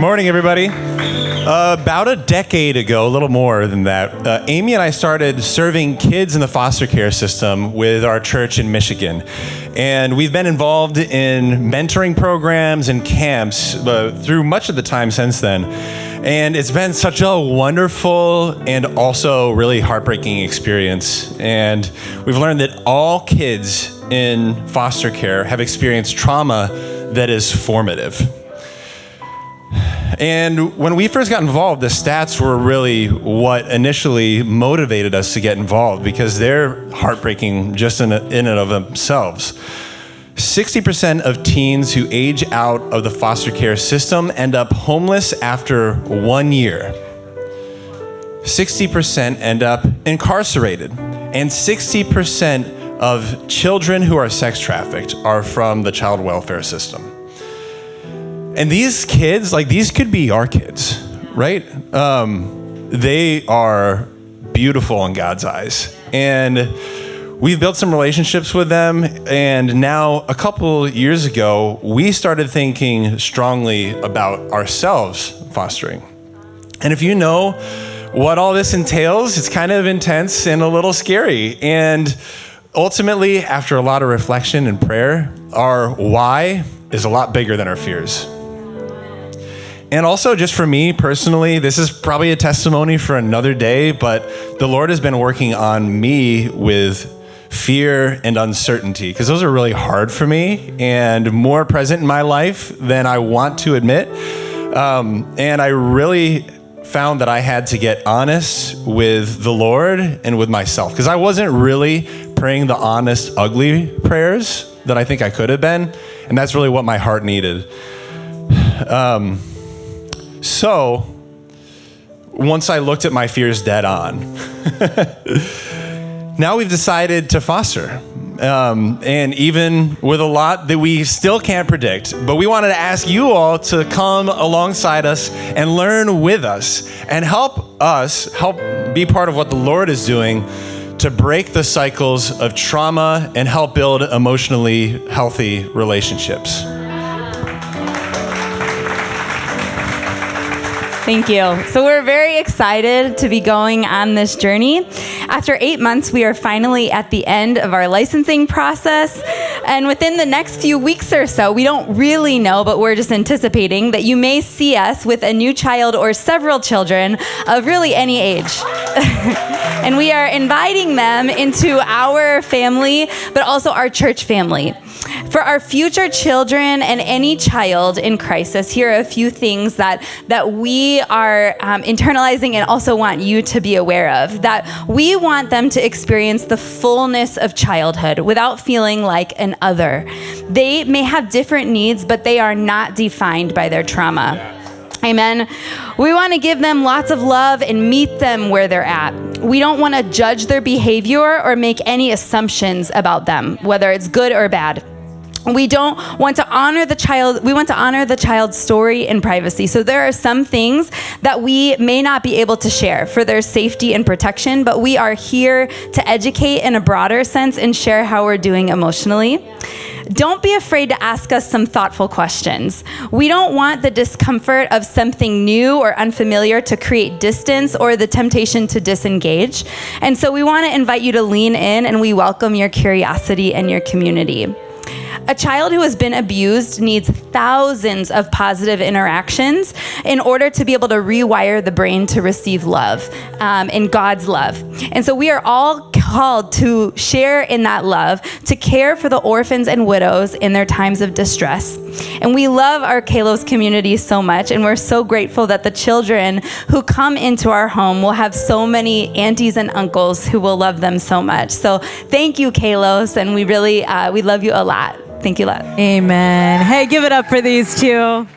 morning, everybody. About a decade ago, a little more than that, Amy and I started serving kids in the foster care system with our church in Michigan. And we've been involved in mentoring programs and camps through much of the time since then. And it's been such a wonderful and also really heartbreaking experience. And we've learned that all kids in foster care have experienced trauma that is formative. And when we first got involved, the stats were really what initially motivated us to get involved, because they're heartbreaking just in and of themselves. 60% of teens who age out of the foster care system end up homeless after 1 year. 60% end up incarcerated. And 60% of children who are sex trafficked are from the child welfare system. And these kids, these could be our kids, right? They are beautiful in God's eyes. And we've built some relationships with them. And now, a couple years ago, we started thinking strongly about ourselves fostering. And if you know what all this entails, it's kind of intense and a little scary. And ultimately, after a lot of reflection and prayer, our why is a lot bigger than our fears. And also, just for me personally, this is probably a testimony for another day, but the Lord has been working on me with fear and uncertainty, because those are really hard for me and more present in my life than I want to admit. And I really found that I had to get honest with the Lord and with myself, because I wasn't really praying the honest, ugly prayers that I think I could have been. And that's really what my heart needed. So, once I looked at my fears dead on, now we've decided to foster. And even with a lot that we still can't predict, but we wanted to ask you all to come alongside us and learn with us and help be part of what the Lord is doing to break the cycles of trauma and help build emotionally healthy relationships. Thank you. So we're very excited to be going on this journey. After 8 months, we are finally at the end of our licensing process. And within the next few weeks or so, we don't really know, but we're just anticipating that you may see us with a new child or several children of really any age. And we are inviting them into our family, but also our church family. For our future children and any child in crisis, here are a few things that we are internalizing and also want you to be aware of. That we want them to experience the fullness of childhood without feeling like an other. They may have different needs, but they are not defined by their trauma. Amen. We want to give them lots of love and meet them where they're at. We don't want to judge their behavior or make any assumptions about them, whether it's good or bad. We don't want to honor the child. We want to honor the child's story in privacy. So there are some things that we may not be able to share for their safety and protection, but we are here to educate in a broader sense and share how we're doing emotionally. Don't be afraid to ask us some thoughtful questions. We don't want the discomfort of something new or unfamiliar to create distance or the temptation to disengage. And so we want to invite you to lean in, and we welcome your curiosity and your community. A child who has been abused needs thousands of positive interactions in order to be able to rewire the brain to receive love, and God's love. And so we are all called to share in that love, to care for the orphans and widows in their times of distress. And we love our Kalos community so much, and we're so grateful that the children who come into our home will have so many aunties and uncles who will love them so much. So thank you, Kalos, and we really, we love you a lot. Thank you a lot. Amen. Hey, give it up for these two.